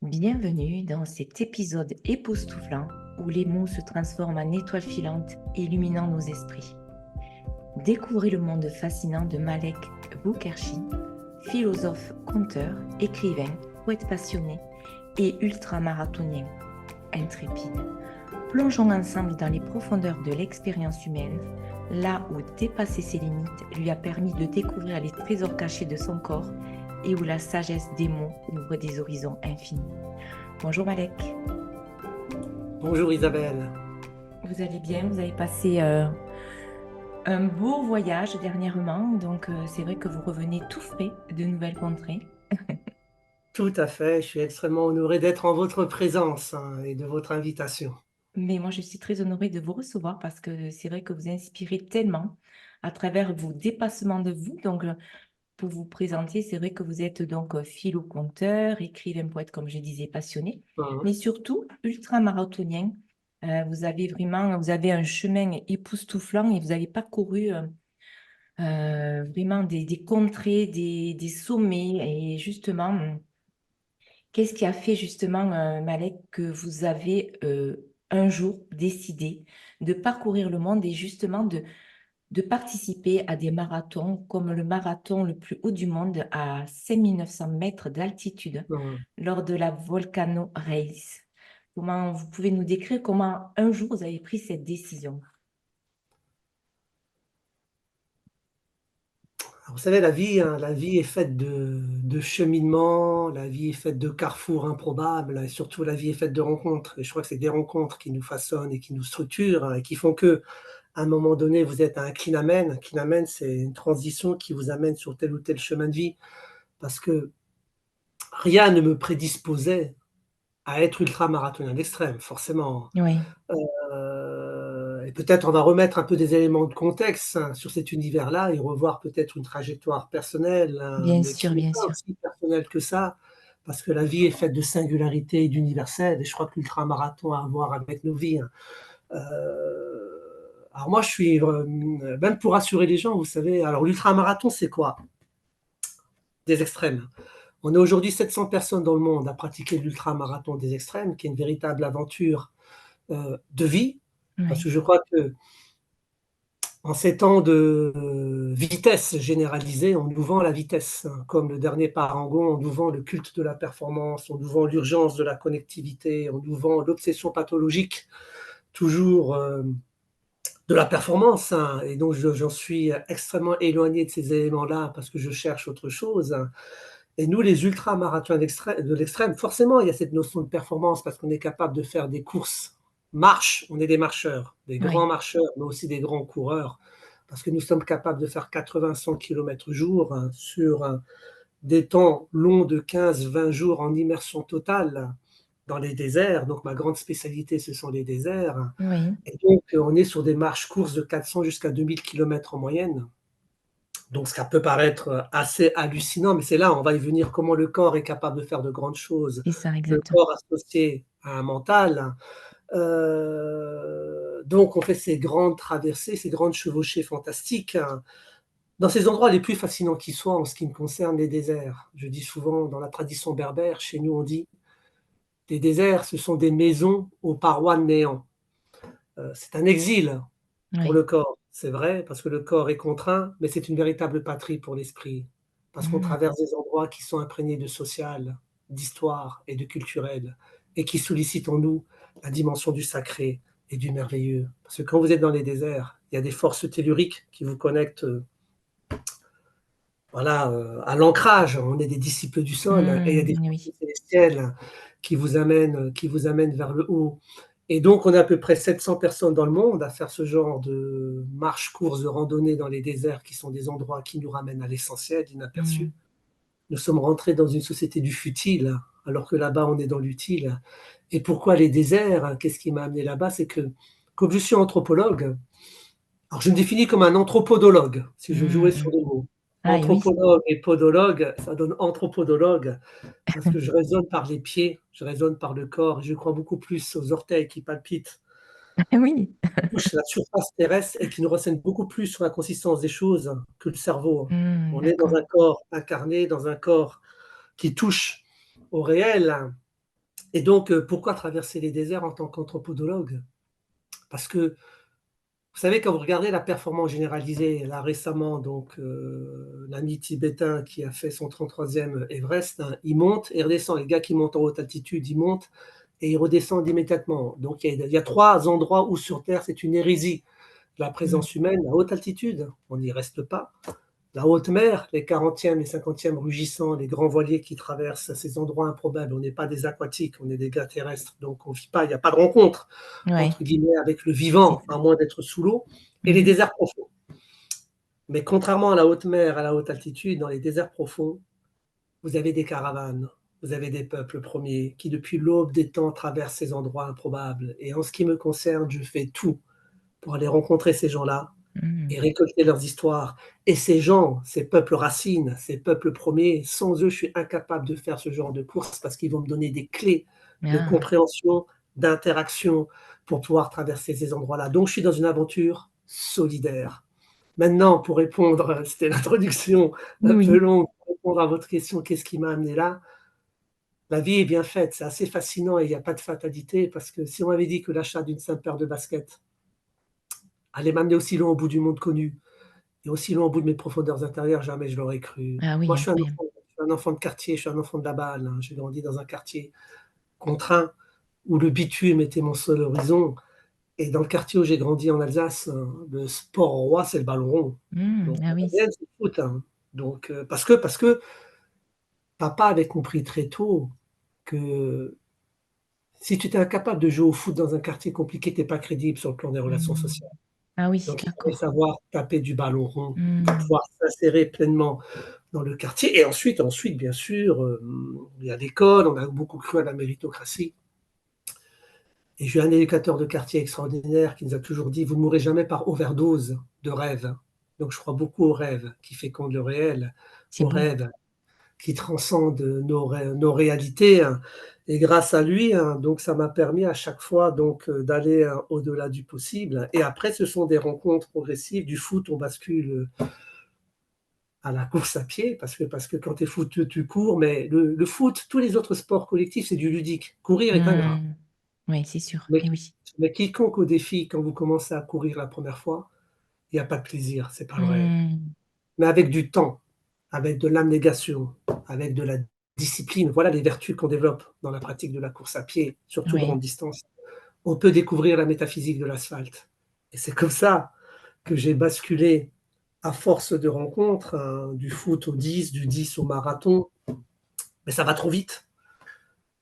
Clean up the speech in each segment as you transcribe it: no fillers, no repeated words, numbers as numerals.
Bienvenue dans cet épisode époustouflant où les mots se transforment en étoiles filantes illuminant nos esprits. Découvrez le monde fascinant de Malek Boukherchi, philosophe, conteur, écrivain, poète passionné et ultramarathonien intrépide. Plongeons ensemble dans les profondeurs de l'expérience humaine, là où dépasser ses limites lui a permis de découvrir les trésors cachés de son corps et où la sagesse des mots ouvre des horizons infinis. Bonjour Malek, Bonjour Isabelle. vous allez bien? Vous avez passé un beau voyage dernièrement, donc c'est vrai que vous revenez tout frais de nouvelles contrées. Tout à fait, je suis extrêmement honoré d'être en votre présence, et de votre invitation. Mais moi, je suis très honorée de vous recevoir parce que c'est vrai que vous inspirez tellement à travers vos dépassements de vous. Donc, pour vous présenter, c'est vrai que vous êtes donc philo-conteur, écrivain, poète, comme je disais, passionné, Mmh. mais surtout ultra-marathonien. Vous avez un chemin époustouflant et vous avez parcouru vraiment des contrées, des sommets. Et justement, qu'est-ce qui a fait justement, Malek, que vous avez un jour décidé de parcourir le monde et justement de participer à des marathons comme le marathon le plus haut du monde à 5 900 mètres d'altitude Mmh. lors de la Volcano Race. Comment vous pouvez nous décrire comment un jour vous avez pris cette décision? Alors vous savez, la vie est faite de cheminements, la vie est faite de carrefours improbables et surtout la vie est faite de rencontres et je crois que c'est des rencontres qui nous façonnent et qui nous structurent, et qui font qu'à un moment donné, vous êtes à un clinamen. Un clinamen, c'est une transition qui vous amène sur tel ou tel chemin de vie parce que rien ne me prédisposait à être ultramarathonien d'extrême, forcément. Oui, Et peut-être on va remettre un peu des éléments de contexte, sur cet univers-là et revoir peut-être une trajectoire personnelle, bien mais qui sûr, n'est bien pas sûr. aussi personnelle que ça, parce que la vie est faite de singularité et d'universel et je crois que l'ultramarathon a à voir avec nos vies. Alors moi je suis, même pour rassurer les gens, vous savez, alors l'ultramarathon c'est quoi? Des extrêmes. On est aujourd'hui 700 personnes dans le monde à pratiquer l'ultramarathon des extrêmes, qui est une véritable aventure, de vie, parce Oui, que je crois que en ces temps de vitesse généralisée, on nous vend la vitesse, hein, comme le dernier parangon, on nous vend le culte de la performance, on nous vend l'urgence de la connectivité, on nous vend l'obsession pathologique, toujours, de la performance, et donc j'en suis extrêmement éloigné de ces éléments-là parce que je cherche autre chose. Et nous, les ultramarathoniens de l'extrême, forcément, il y a cette notion de performance parce qu'on est capable de faire des courses marche, on est des marcheurs, des grands oui. marcheurs, mais aussi des grands coureurs, parce que nous sommes capables de faire 80-100 km jour, sur des temps longs de 15-20 jours en immersion totale dans les déserts. Donc ma grande spécialité, ce sont les déserts. Oui, Et donc on est sur des marches courses de 400 jusqu'à 2000 km en moyenne. Donc ça peut paraître assez hallucinant, mais c'est là, on va y venir, comment le corps est capable de faire de grandes choses. c'est ça, Le exactement. corps associé à un mental. Donc on fait ces grandes traversées, ces grandes chevauchées fantastiques, dans ces endroits les plus fascinants qui soient en ce qui me concerne les déserts. Je dis souvent dans la tradition berbère, chez nous on dit: «Les déserts, ce sont des maisons aux parois de néant». C'est un exil pour Oui. le corps, c'est vrai, parce que le corps est contraint, mais c'est une véritable patrie pour l'esprit. Parce qu'on Mm. traverse des endroits qui sont imprégnés de social, d'histoire et de culturel, et qui sollicitent en nous la dimension du sacré et du merveilleux. Parce que quand vous êtes dans les déserts, il y a des forces telluriques qui vous connectent, voilà, à l'ancrage. On est des disciples du sol et il y a des Oui. forces célestielles qui vous amènent vers le haut. Et donc, on est à peu près 700 personnes dans le monde à faire ce genre de marches, courses, de randonnées dans les déserts qui sont des endroits qui nous ramènent à l'essentiel, Mm. l'inaperçu. Nous sommes rentrés dans une société du futile, alors que là-bas, on est dans l'utile. Et pourquoi les déserts? Qu'est-ce qui m'a amené là-bas? C'est que, comme je suis anthropologue, alors je me définis comme un anthropodologue, si je jouais sur Mm. les mots. Ah et oui. Anthropologue et podologue, ça donne anthropodologue, parce que je raisonne par les pieds, je raisonne par le corps, je crois beaucoup plus aux orteils qui palpitent, Oui. qui touchent la surface terrestre et qui nous renseignent beaucoup plus sur la consistance des choses que le cerveau. On est dans D'accord. un corps incarné, dans un corps qui touche au réel, Et donc, pourquoi traverser les déserts en tant qu'anthropodologue? Parce que, vous savez, quand vous regardez la performance généralisée, là récemment, donc l'ami tibétain qui a fait son 33e Everest, hein, il monte et redescend. Les gars qui montent en haute altitude, ils montent et ils redescendent immédiatement. Donc il y a 3 endroits où sur Terre, c'est une hérésie. La Mm. présence humaine, la haute altitude, on n'y reste pas. La haute mer, les 40e et 50e rugissants, les grands voiliers qui traversent ces endroits improbables. On n'est pas des aquatiques, on est des gars terrestres, donc on vit pas, il n'y a pas de rencontre, Ouais, entre guillemets, avec le c'est vivant, ça. à moins d'être sous l'eau, et les Mhm. déserts profonds. Mais contrairement à la haute mer, à la haute altitude, dans les déserts profonds, vous avez des caravanes, vous avez des peuples premiers qui, depuis l'aube des temps, traversent ces endroits improbables. Et en ce qui me concerne, je fais tout pour aller rencontrer ces gens-là et Mm. récolter leurs histoires. Et ces gens, ces peuples racines, ces peuples premiers, sans eux, je suis incapable de faire ce genre de course parce qu'ils vont me donner des clés de Ah, compréhension, d'interaction pour pouvoir traverser ces endroits-là. Donc, je suis dans une aventure solidaire. Maintenant, pour répondre, c'était l'introduction un peu oui. longue, pour répondre à votre question, qu'est-ce qui m'a amené là? La vie est bien faite, c'est assez fascinant et il n'y a pas de fatalité parce que si on m'avait dit que l'achat d'une simple paire de baskets allait m'amener aussi loin au bout du monde connu, et aussi loin au bout de mes profondeurs intérieures, jamais je l'aurais cru. Ah Moi, oui, incroyable. je suis un enfant de quartier, je suis un enfant de la balle, hein. J'ai grandi dans un quartier contraint où le bitume était mon seul horizon. Et dans le quartier où j'ai grandi en Alsace, le sport roi, c'est le ballon rond. Donc, Ah mon oui, ADN, c'est le foot, hein. Donc, parce que papa avait compris très tôt que si tu étais incapable de jouer au foot dans un quartier compliqué, tu n'es pas crédible sur le plan des relations mm. sociales. Ah oui, Donc, il fallait d'accord. savoir taper du ballon rond pour Mm. pouvoir s'insérer pleinement dans le quartier. Et ensuite, bien sûr, il y a l'école, on a beaucoup cru à la méritocratie. Et j'ai eu un éducateur de quartier extraordinaire qui nous a toujours dit: vous ne mourrez jamais par overdose de rêve. Donc, je crois beaucoup aux rêves qui fécondent le réel, C'est aux beau. rêves qui transcendent nos réalités, hein. Et grâce à lui, hein, donc ça m'a permis à chaque fois donc d'aller au-delà du possible. Et après, ce sont des rencontres progressives. Du foot, on bascule à la course à pied, parce que quand tu es foot, tu cours, mais le foot, tous les autres sports collectifs, c'est du ludique. Courir est ingrat. Mm. Oui, c'est sûr. Mais, Et oui. mais quiconque au défi, quand vous commencez à courir la première fois, il n'y a pas de plaisir, c'est pas vrai. Mm. Mais avec du temps, avec de l'abnégation, avec de la discipline, voilà les vertus qu'on développe dans la pratique de la course à pied, surtout Oui. grande distance. On peut découvrir la métaphysique de l'asphalte. Et c'est comme ça que j'ai basculé à force de rencontres, hein, du foot au 10, du 10 au marathon. Mais ça va trop vite.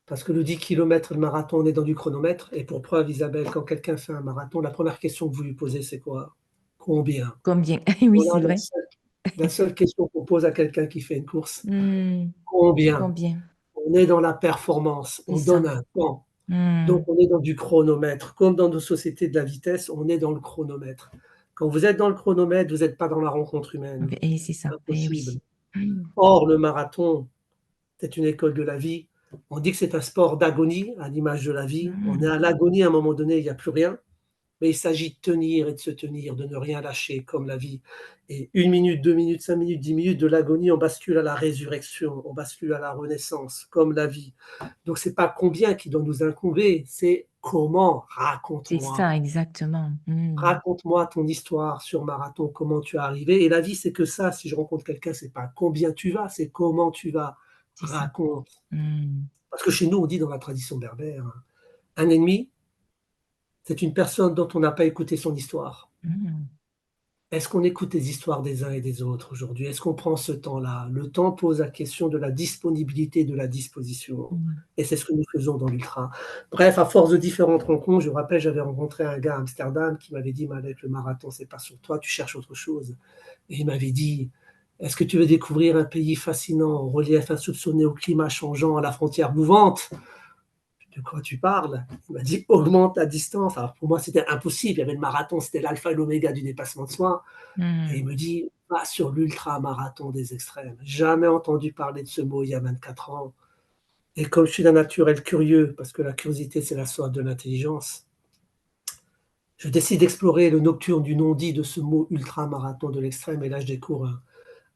Parce que le 10 km, le marathon, on est dans du chronomètre. Et pour preuve, Isabelle, quand quelqu'un fait un marathon, la première question que vous lui posez, c'est quoi? Combien? Combien? Oui, Voilà c'est vrai. la seule question qu'on pose à quelqu'un qui fait une course. Mm. Combien? Combien? On est dans la performance, C'est on ça. donne un temps. Mm. Donc on est dans du chronomètre. Comme dans nos sociétés de la vitesse, on est dans le chronomètre. Quand vous êtes dans le chronomètre, vous n'êtes pas dans la rencontre humaine. Et c'est ça. Et Impossible. oui. Mm. Or, le marathon, c'est une école de la vie. On dit que c'est un sport d'agonie, à l'image de la vie. On est Mm. à l'agonie à un moment donné, il n'y a plus rien. Mais il s'agit de tenir et de se tenir, de ne rien lâcher, comme la vie. Et 1 minute, 2 minutes, 5 minutes, 10 minutes de l'agonie, on bascule à la résurrection, on bascule à la renaissance, comme la vie. Donc c'est pas combien qui doit nous incomber, c'est comment. C'est Raconte-moi. ça, exactement. Mm. Raconte-moi ton histoire sur marathon, comment tu es arrivé. Et la vie, c'est que ça. Si je rencontre quelqu'un, c'est pas combien tu vas, c'est comment tu vas. C'est ça. Raconte. Mm. Parce que chez nous, on dit dans la tradition berbère, un ennemi, c'est une personne dont on n'a pas écouté son histoire. Mm. Est-ce qu'on écoute les histoires des uns et des autres aujourd'hui? Est-ce qu'on prend ce temps-là? Le temps pose la question de la disponibilité, de la disposition. Mm. Et c'est ce que nous faisons dans l'ultra. Bref, à force de différentes rencontres, je me rappelle, j'avais rencontré un gars à Amsterdam qui m'avait dit: Malek, le marathon, c'est pas sur toi, tu cherches autre chose. Et il m'avait dit: est-ce que tu veux découvrir un pays fascinant, au relief insoupçonné, au climat changeant, à la frontière mouvante? De quoi tu parles? Il m'a dit: augmente la distance. Alors pour moi, c'était impossible. Il y avait le marathon, c'était l'alpha et l'oméga du dépassement de soi. Et il Mm. me dit: va sur l'ultra-marathon des extrêmes. Jamais entendu parler de ce mot il y a 24 ans. Et comme je suis d'un naturel curieux, parce que la curiosité, c'est la soif de l'intelligence, je décide d'explorer le nocturne du non-dit de ce mot ultra-marathon de l'extrême. Et là, je découvre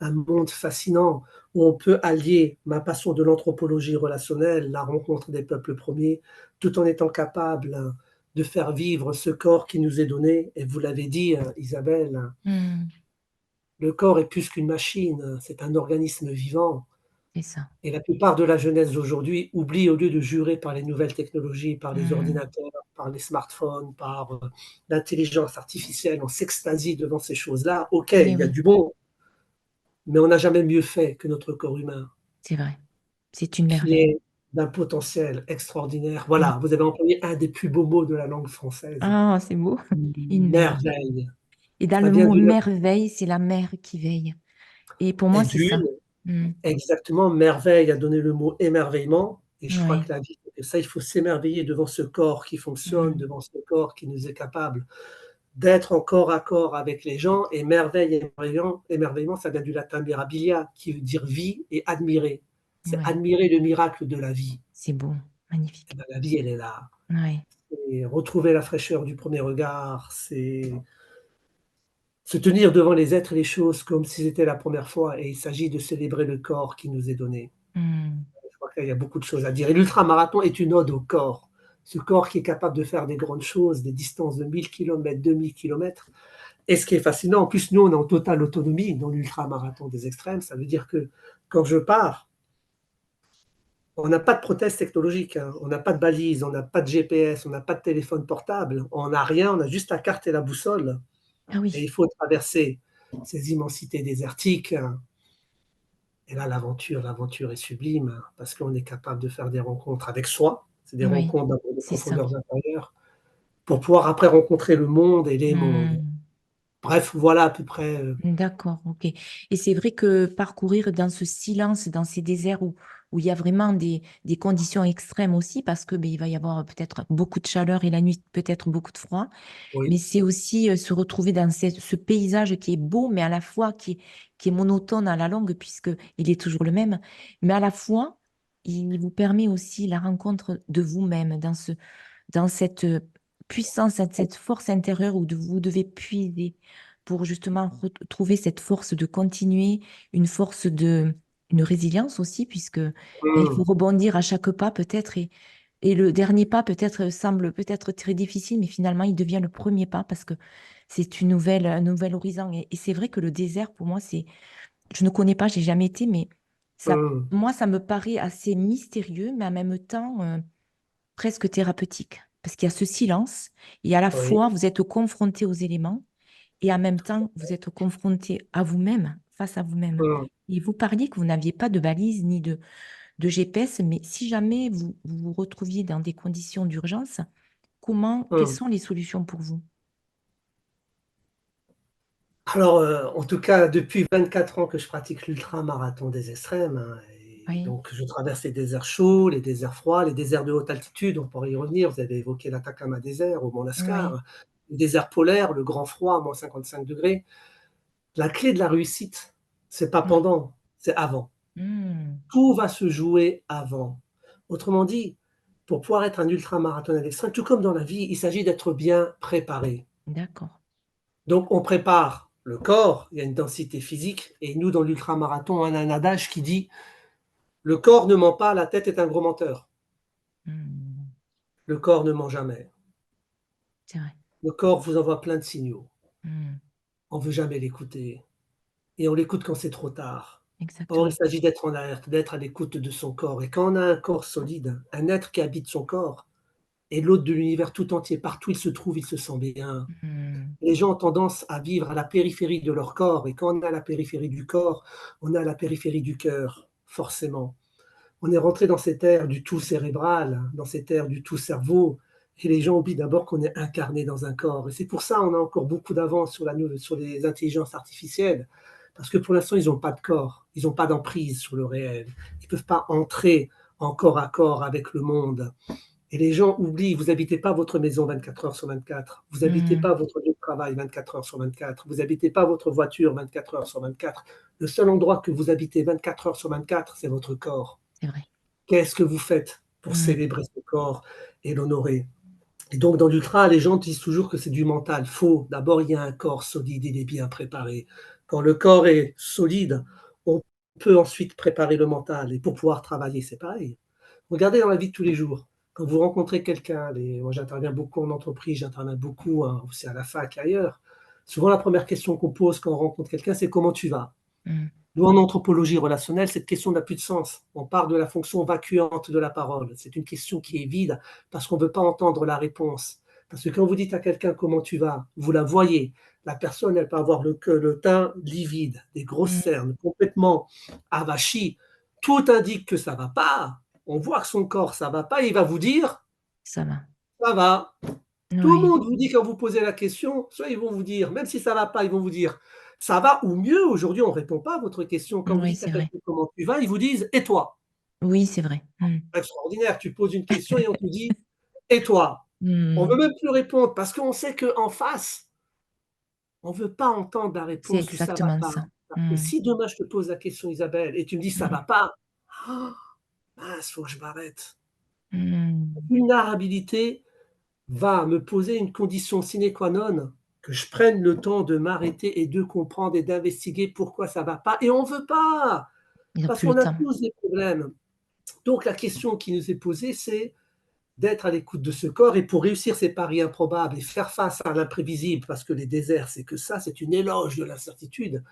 un monde fascinant où on peut allier ma passion de l'anthropologie relationnelle, la rencontre des peuples premiers, tout en étant capable de faire vivre ce corps qui nous est donné. Et vous l'avez dit, Isabelle, Hmm, le corps est plus qu'une machine, c'est un organisme vivant. c'est ça. Et la plupart de la jeunesse d'aujourd'hui oublie, au lieu de jurer par les nouvelles technologies, par les Hmm, ordinateurs, par les smartphones, par l'intelligence artificielle, on s'extasie devant ces choses-là. Ok, mais il y a oui, du bon, mais on n'a jamais mieux fait que notre corps humain, c'est vrai. C'est une qui merveille. est d'un potentiel extraordinaire. Hmm. Voilà, vous avez employé un des plus beaux mots de la langue française. Ah, c'est beau. Une merveille. Merveille. Et dans Ça le vient mot d'une merveille, c'est la mère qui veille. Et pour moi, et c'est d'une, ça. Hmm. exactement, merveille a donné le mot émerveillement. Et je crois Oui. que la vie, c'est que ça, il faut s'émerveiller devant ce corps qui fonctionne, Hmm. devant ce corps qui nous est capable d'être en corps à corps avec les gens. Et merveille, émerveillement, ça vient du latin mirabilia, qui veut dire vie et admirer. C'est Oui. admirer le miracle de la vie. C'est beau. Eh Magnifique. ben, la vie, elle est là. Oui. Et retrouver la fraîcheur du premier regard, c'est se tenir devant les êtres et les choses comme si c'était la première fois. Et il s'agit de célébrer le corps qui nous est donné. Hmm. Je crois qu'il y a beaucoup de choses à dire. Et l'ultramarathon est une ode au corps. Ce corps qui est capable de faire des grandes choses, des distances de 1000 km, 2000 km. Et ce qui est fascinant, en plus, nous, on est en totale autonomie dans l'ultramarathon des extrêmes. Ça veut dire que quand je pars, on n'a pas de prothèse technologique, hein. On n'a pas de balise, on n'a pas de GPS, on n'a pas de téléphone portable, on n'a rien, on a juste la carte et la boussole. Ah Et il oui. faut traverser ces immensités désertiques. Et là, l'aventure est sublime hein, parce qu'on est capable de faire des rencontres avec soi, c'est des Oui. rencontres dans des C'est ça. profondeurs intérieures, pour pouvoir après rencontrer le monde et les mondes. Hmm. Bref, voilà à peu près. D'accord, ok. Et c'est vrai que parcourir dans ce silence, dans ces déserts où il y a vraiment des conditions extrêmes aussi, parce que ben, il va y avoir peut-être beaucoup de chaleur et la nuit peut-être beaucoup de froid, mais Oui. c'est aussi se retrouver dans ce paysage qui est beau, mais à la fois qui est monotone à la longue, puisqu'il est toujours le même, mais à la fois, il vous permet aussi la rencontre de vous-même dans cette puissance, cette force intérieure où vous devez puiser pour justement retrouver cette force de continuer, une force une résilience aussi, puisque ben, il faut Mmh. rebondir à chaque pas peut-être et le dernier pas peut-être semble peut-être très difficile, mais finalement il devient le premier pas parce que c'est un nouvel horizon. Et c'est vrai que le désert, pour moi, je ne connais pas, j'ai jamais été, mais ça, Mmh. moi, ça me paraît assez mystérieux, mais en même temps, presque thérapeutique. Parce qu'il y a ce silence et à la Oui. fois, vous êtes confronté aux éléments et en même temps, vous êtes confronté à vous-même, face à vous-même. Mmh. Et vous parliez que vous n'aviez pas de balise ni de GPS, mais si jamais vous vous retrouviez dans des conditions d'urgence, quelles Mmh. sont les solutions pour vous? Alors, en tout cas, depuis 24 ans que je pratique l'ultramarathon des extrêmes, hein, et Oui, donc je traverse les déserts chauds, les déserts froids, les déserts de haute altitude, on pourrait y revenir. Vous avez évoqué l'Atacama désert au Mont oui, Lascar, le désert polaire, le grand froid à moins 55 degrés. La clé de la réussite, c'est pas oui. pendant, c'est avant. Hmm, Tout va se jouer avant. Autrement dit, pour pouvoir être un ultramarathonien d'extrême, tout comme dans la vie, il s'agit d'être bien préparé. d'accord. Donc on prépare le corps, il y a une densité physique, et nous, dans l'ultramarathon, on a un adage qui dit: «Le corps ne ment pas, la tête est un gros menteur». Hmm, Le corps ne ment jamais. c'est vrai. Le corps vous envoie plein de signaux. Hmm, On ne veut jamais l'écouter. Et on l'écoute quand c'est trop tard. Or, il exactement. s'agit d'être en alerte, d'être à l'écoute de son corps. Et quand on a un corps solide, un être qui habite son corps, et l'autre de l'univers tout entier, partout où il se trouve, il se sent bien. Hmm, Les gens ont tendance à vivre à la périphérie de leur corps. Et quand on est à la périphérie du corps, on est à la périphérie du cœur, forcément. On est rentré dans cette ère du tout cérébral, dans cette ère du tout cerveau, et les gens oublient d'abord qu'on est incarné dans un corps. Et c'est pour ça qu'on a encore beaucoup d'avance sur les intelligences artificielles, parce que pour l'instant, ils n'ont pas de corps, ils n'ont pas d'emprise sur le réel, ils ne peuvent pas entrer en corps à corps avec le monde. Et les gens oublient, vous n'habitez pas votre maison 24 heures sur 24, vous n'habitez hmm, pas votre lieu de travail 24 heures sur 24, vous n'habitez pas votre voiture 24 heures sur 24. Le seul endroit que vous habitez 24 heures sur 24, c'est votre corps. c'est vrai. Qu'est-ce que vous faites pour Hmm, célébrer ce corps et l'honorer? Et donc, dans l'ultra, les gens disent toujours que c'est du mental. Faux. D'abord, il y a un corps solide, il est bien préparé. Quand le corps est solide, on peut ensuite préparer le mental et pour pouvoir travailler, c'est pareil. Regardez dans la vie de tous les jours, quand vous rencontrez quelqu'un, moi j'interviens beaucoup en entreprise, j'interviens beaucoup, hein, aussi à la fac et ailleurs. Souvent la première question qu'on pose quand on rencontre quelqu'un, c'est: «Comment tu vas?» Mm. Nous, en anthropologie relationnelle, cette question n'a plus de sens. On part de la fonction vacuante de la parole. C'est une question qui est vide parce qu'on ne veut pas entendre la réponse. Parce que quand vous dites à quelqu'un comment tu vas, vous la voyez. La personne, elle peut avoir le teint livide, des grosses Mm. cernes, complètement avachie. Tout indique que ça ne va pas. On voit que son corps, ça ne va pas. Et il va vous dire, Ça va. ça va. Tout le Oui, monde vous dit quand vous posez la question, soit ils vont vous dire, même si ça va pas, ils vont vous dire: «Ça va» ou mieux, aujourd'hui, on ne répond pas à votre question. Quand vous oui, dites à c'est vrai. quelqu'un: «Comment tu vas?» ils vous disent: «Et toi?» Oui, c'est vrai. Mm. Extraordinaire, tu poses une question et on te dit: «Et toi?» On veut Mm. même plus répondre parce qu'on sait qu'en face, on veut pas entendre la C'est réponse du «ça va exactement pas». ça. Parce que Mm. si demain je te pose la question, Isabelle, et tu me dis: «Ça va Mm. pas», oh, mince, faut que je m'arrête. Mm. Vulnérabilité va me poser une condition sine qua non, que je prenne le temps de m'arrêter et de comprendre et d'investiguer pourquoi ça va pas, et on veut pas, Ils n'ont parce plus le qu'on a temps. tous des problèmes. Donc la question qui nous est posée, c'est d'être à l'écoute de ce corps, et pour réussir ces paris improbables et faire face à l'imprévisible, parce que les déserts, c'est que ça, c'est une éloge de l'incertitude.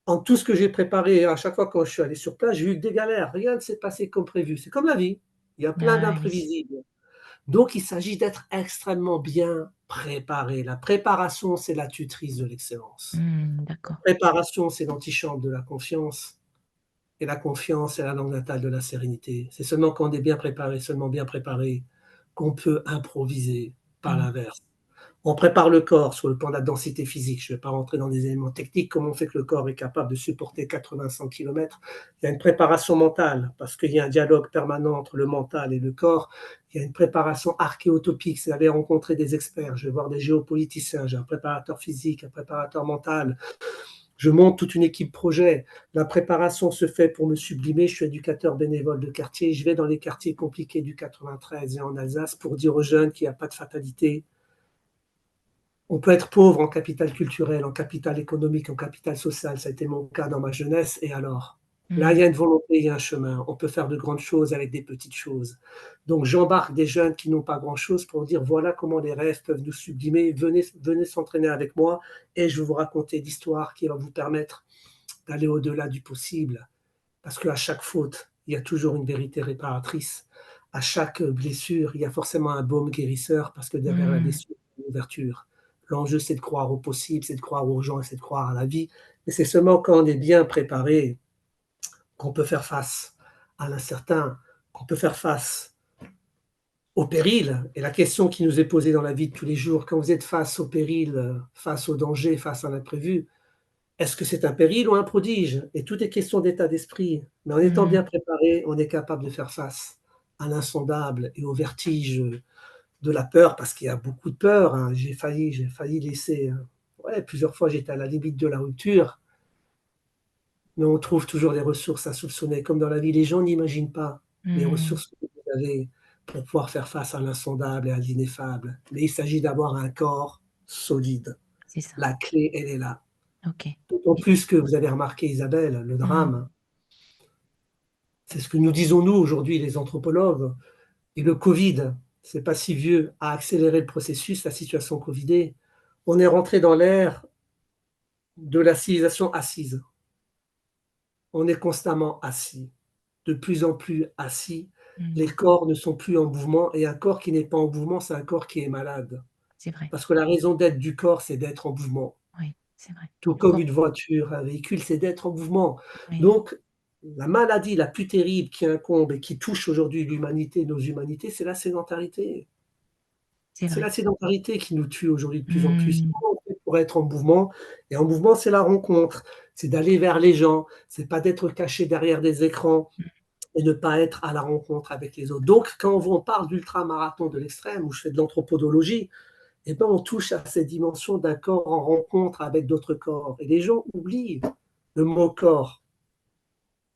En tout ce que j'ai préparé, à chaque fois quand je suis allé sur place, j'ai eu que des galères, rien ne s'est passé comme prévu. C'est comme la vie, il y a plein Ah oui. d'imprévisibles. Donc, il s'agit d'être extrêmement bien préparé. La préparation, c'est la tutrice de l'excellence. Mm. La D'accord. préparation, c'est l'antichambre de la confiance. Et la confiance, c'est la langue natale de la sérénité. C'est seulement quand on est bien préparé, seulement bien préparé, qu'on peut improviser par Mm. l'inverse. On prépare le corps sur le plan de la densité physique. Je ne vais pas rentrer dans des éléments techniques, comment on fait que le corps est capable de supporter 80-100 km. Il y a une préparation mentale, parce qu'il y a un dialogue permanent entre le mental et le corps. Il y a une préparation archéotopique, c'est d'aller rencontrer des experts. Je vais voir des géopoliticiens, j'ai un préparateur physique, un préparateur mental. Je monte toute une équipe projet. La préparation se fait pour me sublimer. Je suis éducateur bénévole de quartier. Je vais dans les quartiers compliqués du 93 et en Alsace pour dire aux jeunes qu'il n'y a pas de fatalité. On peut être pauvre en capital culturel, en capital économique, en capital social. Ça a été mon cas dans ma jeunesse. Et alors? Là, il Mm. y a une volonté, il y a un chemin. On peut faire de grandes choses avec des petites choses. Donc, j'embarque des jeunes qui n'ont pas grand-chose pour dire, voilà comment les rêves peuvent nous sublimer. Venez s'entraîner avec moi et je vais vous raconter l'histoire qui va vous permettre d'aller au-delà du possible. Parce qu'à chaque faute, il y a toujours une vérité réparatrice. À chaque blessure, il y a forcément un baume guérisseur, parce que derrière la Mm. blessure, il y a une ouverture. L'enjeu, c'est de croire au possible, c'est de croire aux gens et c'est de croire à la vie. Mais c'est seulement quand on est bien préparé qu'on peut faire face à l'incertain, qu'on peut faire face au péril. Et la question qui nous est posée dans la vie de tous les jours, quand vous êtes face au péril, face au danger, face à l'imprévu, est-ce que c'est un péril ou un prodige? Et tout est question d'état d'esprit. Mais en étant Mm. bien préparé, on est capable de faire face à l'insondable et au vertige de la peur, parce qu'il y a beaucoup de peur, hein. J'ai failli laisser, ouais, plusieurs fois, j'étais à la limite de la rupture, mais on trouve toujours des ressources à soupçonner. Comme dans la vie, les gens n'imaginent pas les Mm. ressources que vous avez pour pouvoir faire face à l'insondable et à l'ineffable. Mais il s'agit d'avoir un corps solide. C'est ça. La clé, elle est là. Ok. D'autant Et- plus que vous avez remarqué, Isabelle, le Mm. drame, c'est ce que nous disons nous aujourd'hui, les anthropologues. Et le Covid, c'est pas si vieux, a accéléré le processus, la situation Covidée. On est rentré dans l'ère de la civilisation assise. On est constamment assis, de plus en plus assis. Les Mm. corps ne sont plus en mouvement, et un corps qui n'est pas en mouvement, c'est un corps qui est malade. C'est vrai. Parce que la raison d'être du corps, c'est d'être en mouvement. Oui, c'est vrai. Tout Le comme corps. une voiture, un véhicule, c'est d'être en mouvement. Oui, Donc, la maladie la plus terrible qui incombe et qui touche aujourd'hui l'humanité, nos humanités, c'est la sédentarité. c'est C'est vrai. la sédentarité qui nous tue aujourd'hui de plus en plus. Mm. Comment on fait pour être en mouvement? Et en mouvement, c'est la rencontre, c'est d'aller vers les gens, c'est pas d'être caché derrière des écrans et ne pas être à la rencontre avec les autres. Donc, quand on parle d'ultramarathon de l'extrême, où je fais de l'anthropodologie, eh ben, on touche à cette dimension d'un corps en rencontre avec d'autres corps. Et les gens oublient le mot corps,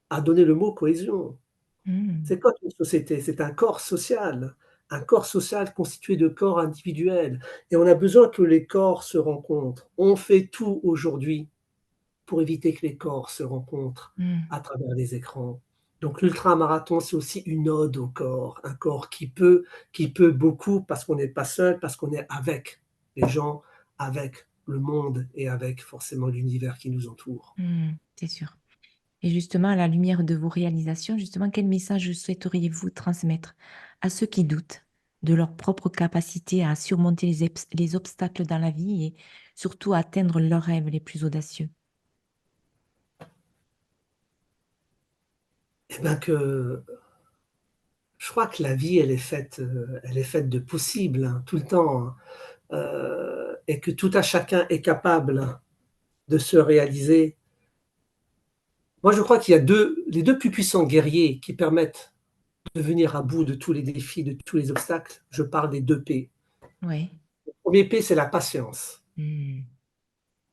à donner le mot cohésion. Mm. C'est quoi une société? C'est un corps social constitué de corps individuels. Et on a besoin que les corps se rencontrent. On fait tout aujourd'hui pour éviter que les corps se rencontrent Mmh. à travers les écrans. Donc l'ultramarathon, c'est aussi une ode au corps, un corps qui peut beaucoup parce qu'on n'est pas seul, parce qu'on est avec les gens, avec le monde et avec forcément l'univers qui nous entoure. Mmh. C'est sûr. Et justement, à la lumière de vos réalisations, justement, quel message souhaiteriez-vous transmettre à ceux qui doutent de leur propre capacité à surmonter les obstacles dans la vie et surtout à atteindre leurs rêves les plus audacieux? Et ben que je crois que la vie, elle est faite de possibles, hein, tout le temps, hein, et que tout à chacun est capable de se réaliser. Moi, je crois qu'il y a les 2 plus puissants guerriers qui permettent de venir à bout de tous les défis, de tous les obstacles. Je parle des 2 P. Oui. Le 1er P, c'est la patience, Mmh.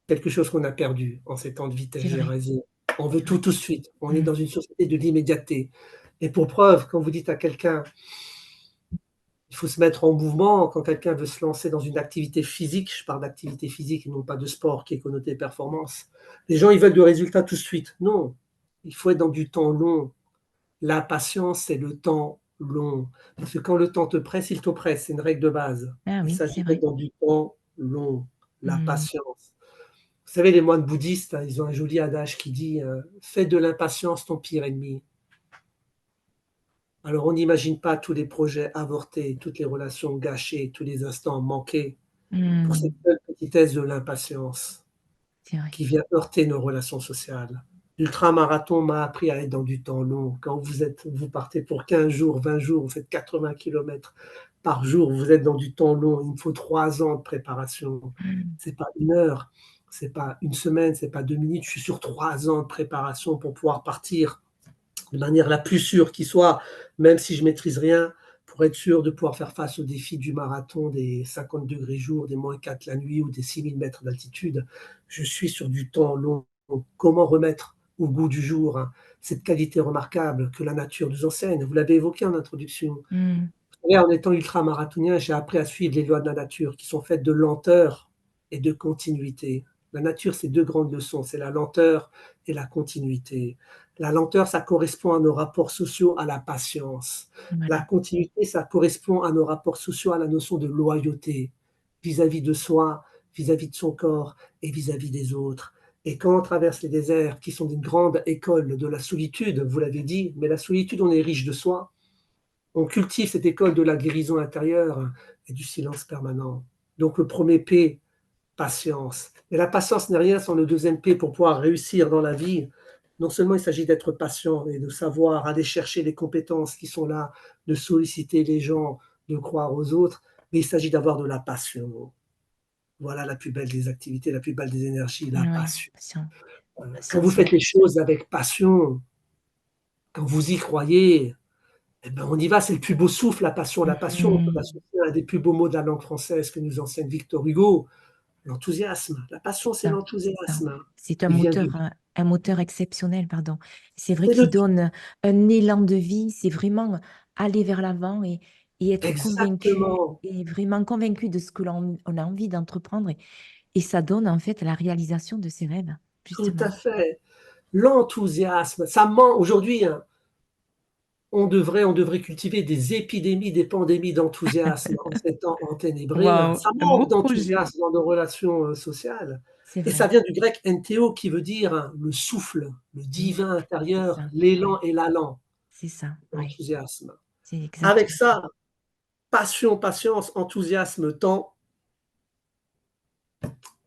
quelque chose qu'on a perdu en ces temps de vitesse C'est vrai, généralisée. On veut c'est tout, vrai. tout de suite. On est Mmh. dans une société de l'immédiateté et pour preuve, quand vous dites à quelqu'un: «Il faut se mettre en mouvement», quand quelqu'un veut se lancer dans une activité physique, je parle d'activité physique et non pas de sport qui est connoté performance. Les gens, ils veulent du résultat tout de suite. Non, il faut être dans du temps long. La patience, c'est le temps long. Parce que quand le temps te presse, il t'oppresse. C'est une règle de base. Ah Il oui, c'est s'agit d'être vrai. dans du temps long. La Mmh. patience. Vous savez, les moines bouddhistes, hein, ils ont un joli adage qui dit fais de l'impatience ton pire ennemi. Alors, on n'imagine pas tous les projets avortés, toutes les relations gâchées, tous les instants manqués pour Mmh. cette seule petitesse de l'impatience C'est vrai. qui vient heurter nos relations sociales. L'ultramarathon m'a appris à être dans du temps long. Quand vous partez pour 15 jours, 20 jours, vous faites 80 kilomètres par jour, vous êtes dans du temps long. Il me faut 3 ans de préparation. Mmh. C'est pas 1 heure, c'est pas une semaine, c'est pas 2 minutes. Je suis sur 3 ans de préparation pour pouvoir partir de manière la plus sûre qui soit, même si je maîtrise rien, pour être sûr de pouvoir faire face au défi du marathon des 50 degrés jour, des -4 la nuit ou des 6000 mètres d'altitude. Je suis sur du temps long. Donc, comment remettre au goût du jour, hein, cette qualité remarquable que la nature nous enseigne? Vous l'avez évoqué en introduction. Mmh. Et en étant ultramarathonien, j'ai appris à suivre les lois de la nature qui sont faites de lenteur et de continuité. La nature, c'est 2 grandes leçons, c'est la lenteur et la continuité. La lenteur, ça correspond à nos rapports sociaux, à la patience. La Voilà. continuité, ça correspond à nos rapports sociaux, à la notion de loyauté vis-à-vis de soi, vis-à-vis de son corps et vis-à-vis des autres. Et quand on traverse les déserts qui sont une grande école de la solitude, vous l'avez dit, mais la solitude, on est riche de soi. On cultive cette école de la guérison intérieure et du silence permanent. Donc le premier P, patience. Mais la patience n'est rien sans le deuxième P pour pouvoir réussir dans la vie. Non seulement il s'agit d'être patient et de savoir aller chercher les compétences qui sont là, de solliciter les gens, de croire aux autres, mais il s'agit d'avoir de la passion. Voilà la plus belle des activités, la plus belle des énergies, la Oui, passion. Quand vous patience, faites ouais. les choses avec passion, quand vous y croyez, eh ben, on y va, c'est le plus beau souffle, la passion. La passion, on peut Mmh. l'associer à un des plus beaux mots de la langue française que nous enseigne Victor Hugo, l'enthousiasme. La passion, c'est C'est ça. l'enthousiasme. C'est Il vient du un moteur exceptionnel, pardon. C'est vrai c'est le qu'il donne un élan de vie, c'est vraiment aller vers l'avant et être convaincu exactement, et vraiment convaincu de ce que on a envie d'entreprendre et ça donne en fait la réalisation de ses rêves, tout à justement. fait. L'enthousiasme, ça ment aujourd'hui, hein, on devrait cultiver des épidémies, des pandémies d'enthousiasme en ces temps enténébrés, hein. Waouh, Ça un beau manque projet. d'enthousiasme dans nos relations, sociales C'est et ça vrai, vient du grec entheo qui veut dire, hein, le souffle, le mmh, divin c'est intérieur, ça, l'élan ouais, et l'allant. c'est ça, ouais, L'enthousiasme. c'est Avec exactement ça. ça, passion, patience, enthousiasme, temps,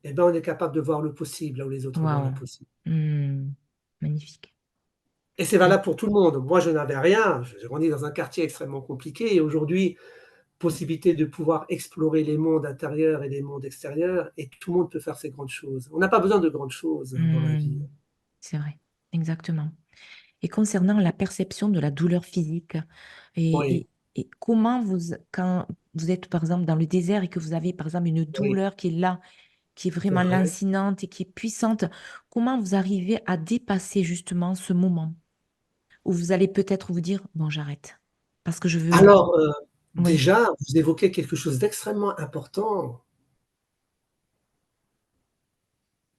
eh ben, on est capable de voir le possible là où les autres voient Waouh, l'impossible. mmh, magnifique. Et c'est Mmh, valable pour tout le monde. Moi, je n'avais rien, j'ai grandi dans un quartier extrêmement compliqué et aujourd'hui, possibilité de pouvoir explorer les mondes intérieurs et les mondes extérieurs et tout le monde peut faire ces grandes choses. On n'a pas besoin de grandes choses, hein, dans la vie. mmh, c'est vrai, exactement. Et concernant la perception de la douleur physique et Oui, et et comment quand vous êtes, par exemple, dans le désert et que vous avez, par exemple, une oui, douleur qui est là, qui est c'est vraiment vrai. lancinante et qui est puissante, comment vous arrivez à dépasser justement ce moment? Où vous allez peut-être vous dire: «Bon, j'arrête, parce que je veux» Alors, oui, déjà, vous évoquez quelque chose d'extrêmement important.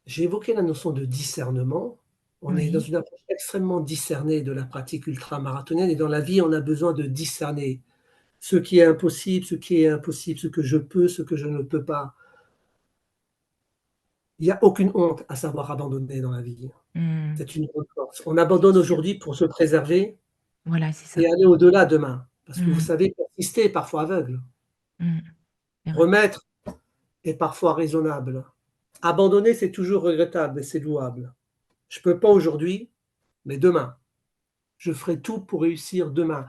j'ai évoqué la notion de discernement. On est dans Oui. une approche extrêmement discernée de la pratique ultramarathonienne et dans la vie, on a besoin de discerner ce qui est impossible, ce qui est impossible, ce que je peux, ce que je ne peux pas. Il n'y a aucune honte à savoir abandonner dans la vie. Mmh. C'est une grande force. On C'est abandonne sûr. aujourd'hui pour se préserver Voilà, c'est ça. et aller au-delà demain. Parce que vous Mmh. savez, persister est parfois aveugle. Mmh. C'est vrai. Remettre est parfois raisonnable. Abandonner, c'est toujours regrettable et c'est louable. Je ne peux pas aujourd'hui, mais demain. Je ferai tout pour réussir demain.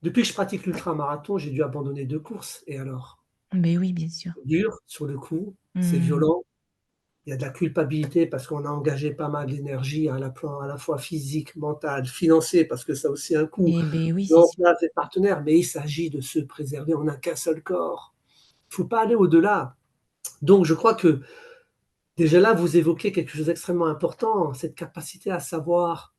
Depuis que je pratique l'ultramarathon, j'ai dû abandonner 2 courses et alors? Beh, oui, bien sûr. C'est dur sur le coup, c'est Mmh. violent, il y a de la culpabilité parce qu'on a engagé pas mal d'énergie à la fois physique, mentale, financier, parce que ça a aussi un coût. Eh beh, oui, c'est Donc sûr. là, des partenaires, mais il s'agit de se préserver, on n'a qu'un seul corps. Il ne faut pas aller au-delà. Donc je crois que déjà là, vous évoquez quelque chose d'extrêmement important, cette capacité à savoir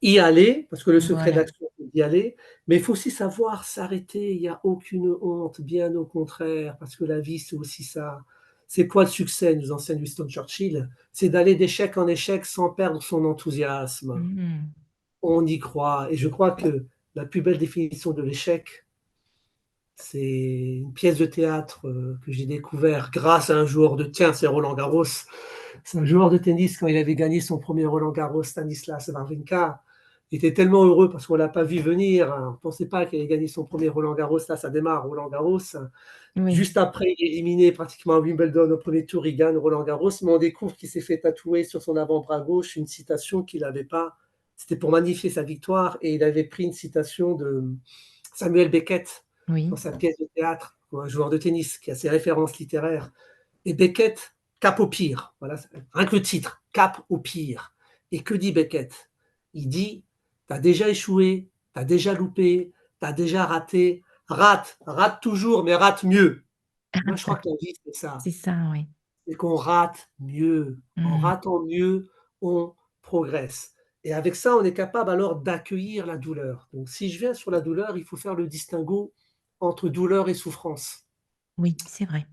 y aller, parce que le secret Voilà. d'action, c'est d'y aller, mais il faut aussi savoir s'arrêter. Il y a aucune honte, bien au contraire, parce que la vie, c'est aussi ça. C'est quoi le succès, nous enseigne Winston Churchill? C'est d'aller d'échec en échec sans perdre son enthousiasme. Mmh. On y croit et je crois que la plus belle définition de l'échec, c'est une pièce de théâtre, que j'ai découvert grâce à un joueur de tiens, c'est Roland Garros. C'est un joueur de tennis, quand il avait gagné son premier Roland Garros, Stanislas Wawrinka, il était tellement heureux parce qu'on ne l'a pas vu venir. On ne pensait pas qu'il allait gagner son premier Roland Garros. Là, ça démarre, Roland Garros. Oui. Juste après, il est éliminé pratiquement à Wimbledon au premier tour. Il gagne Roland Garros, mais on découvre qu'il s'est fait tatouer sur son avant-bras gauche une citation qu'il n'avait pas. C'était pour magnifier sa victoire et il avait pris une citation de Samuel Beckett dans Oui. sa pièce de théâtre, un joueur de tennis qui a ses références littéraires. Et Beckett, cap au pire. Voilà, rien que le titre, cap au pire. Et que dit Beckett? Il dit, tu as déjà échoué, tu as déjà loupé, tu as déjà raté, rate toujours, mais rate mieux. Moi, je crois que la vie, c'est ça. C'est ça, oui. C'est qu'on rate mieux. En Mmh. ratant mieux, on progresse. Et avec ça, on est capable alors d'accueillir la douleur. Donc, si je viens sur la douleur, il faut faire le distinguo entre douleur et souffrance. Oui, c'est vrai.